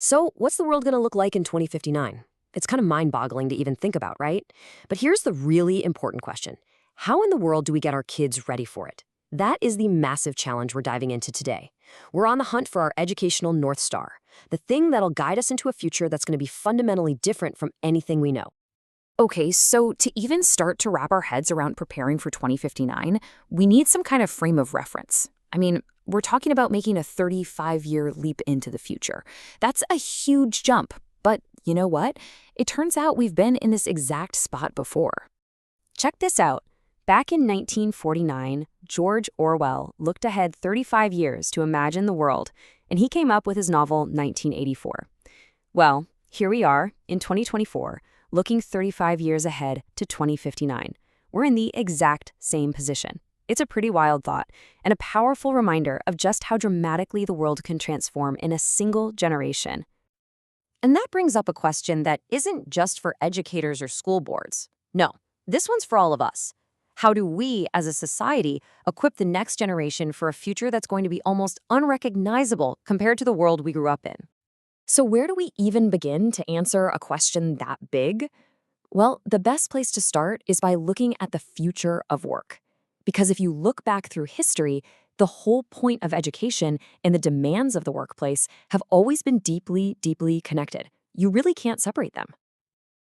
So, what's the world going to look like in 2059? It's kind of mind-boggling to even think about, right? But here's the really important question. How in the world do we get our kids ready for it? That is the massive challenge we're diving into today. We're on the hunt for our educational North Star, the thing that'll guide us into a future that's going to be fundamentally different from anything we know. Okay, so to even start to wrap our heads around preparing for 2059, we need some kind of frame of reference. I mean, we're talking about making a 35-year leap into the future. That's a huge jump, but you know what? It turns out we've been in this exact spot before. Check this out. Back in 1949, George Orwell looked ahead 35 years to imagine the world, and he came up with his novel 1984. Well, here we are in 2024, looking 35 years ahead to 2059. We're in the exact same position. It's a pretty wild thought, and a powerful reminder of just how dramatically the world can transform in a single generation. And that brings up a question that isn't just for educators or school boards. No, this one's for all of us. How do we, as a society, equip the next generation for a future that's going to be almost unrecognizable compared to the world we grew up in? So where do we even begin to answer a question that big? Well, the best place to start is by looking at the future of work. Because if you look back through history, the whole point of education and the demands of the workplace have always been deeply, deeply connected. You really can't separate them.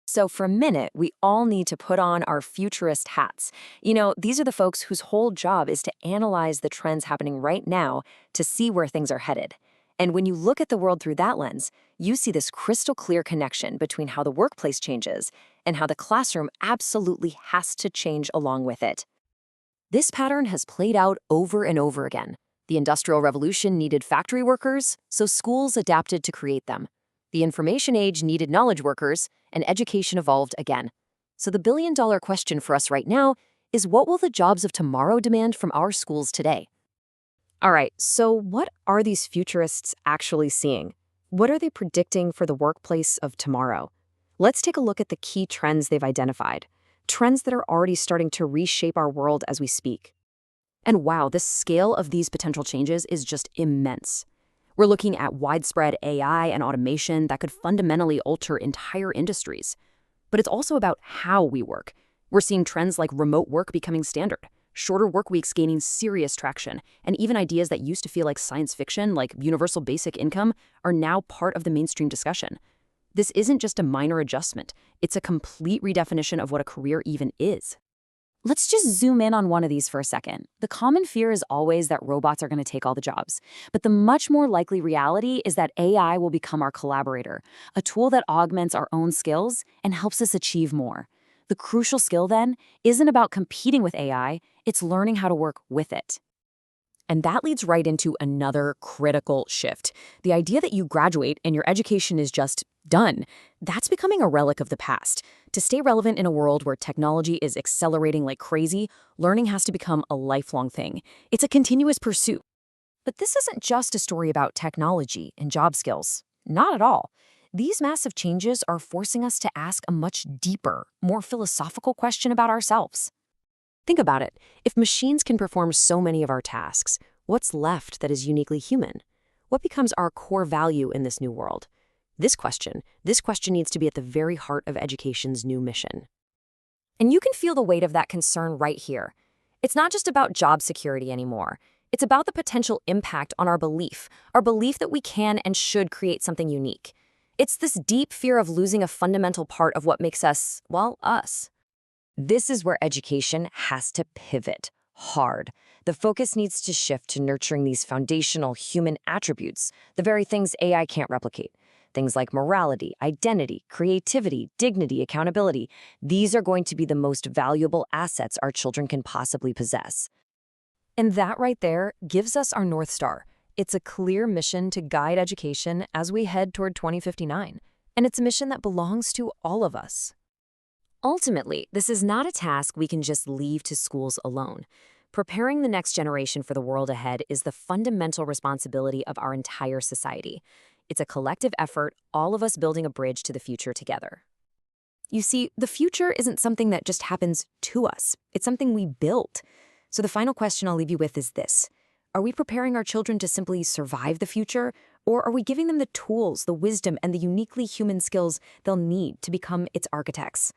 So for a minute, we all need to put on our futurist hats. These are the folks whose whole job is to analyze the trends happening right now to see where things are headed. And when you look at the world through that lens, you see this crystal clear connection between how the workplace changes and how the classroom absolutely has to change along with it. This pattern has played out over and over again. The Industrial Revolution needed factory workers, so schools adapted to create them. The information age needed knowledge workers, and education evolved again. So the billion-dollar question for us right now is, what will the jobs of tomorrow demand from our schools today? All right, so what are these futurists actually seeing? What are they predicting for the workplace of tomorrow? Let's take a look at the key trends they've identified. Trends that are already starting to reshape our world as we speak. And wow, the scale of these potential changes is just immense. We're looking at widespread AI and automation that could fundamentally alter entire industries. But it's also about how we work. We're seeing trends like remote work becoming standard, shorter work weeks gaining serious traction, and even ideas that used to feel like science fiction, like universal basic income, are now part of the mainstream discussion. This isn't just a minor adjustment. It's a complete redefinition of what a career even is. Let's just zoom in on one of these for a second. The common fear is always that robots are going to take all the jobs. But the much more likely reality is that AI will become our collaborator, a tool that augments our own skills and helps us achieve more. The crucial skill, then, isn't about competing with AI, it's learning how to work with it. And that leads right into another critical shift. The idea that you graduate and your education is just done, that's becoming a relic of the past. To stay relevant in a world where technology is accelerating like crazy, learning has to become a lifelong thing. It's a continuous pursuit. But this isn't just a story about technology and job skills. Not at all. These massive changes are forcing us to ask a much deeper, more philosophical question about ourselves. Think about it. If machines can perform so many of our tasks, what's left that is uniquely human? What becomes our core value in this new world? This question needs to be at the very heart of education's new mission. And you can feel the weight of that concern right here. It's not just about job security anymore. It's about the potential impact on our belief that we can and should create something unique. It's this deep fear of losing a fundamental part of what makes us, well, us. This is where education has to pivot hard. The focus needs to shift to nurturing these foundational human attributes, the very things AI can't replicate. Things like morality, identity, creativity, dignity, accountability. These are going to be the most valuable assets our children can possibly possess. And that right there gives us our North Star. It's a clear mission to guide education as we head toward 2059. And it's a mission that belongs to all of us. Ultimately, this is not a task we can just leave to schools alone. Preparing the next generation for the world ahead is the fundamental responsibility of our entire society. It's a collective effort, all of us building a bridge to the future together. You see, the future isn't something that just happens to us. It's something we build. So the final question I'll leave you with is this. Are we preparing our children to simply survive the future, Or are we giving them the tools, the wisdom, and the uniquely human skills they'll need to become its architects?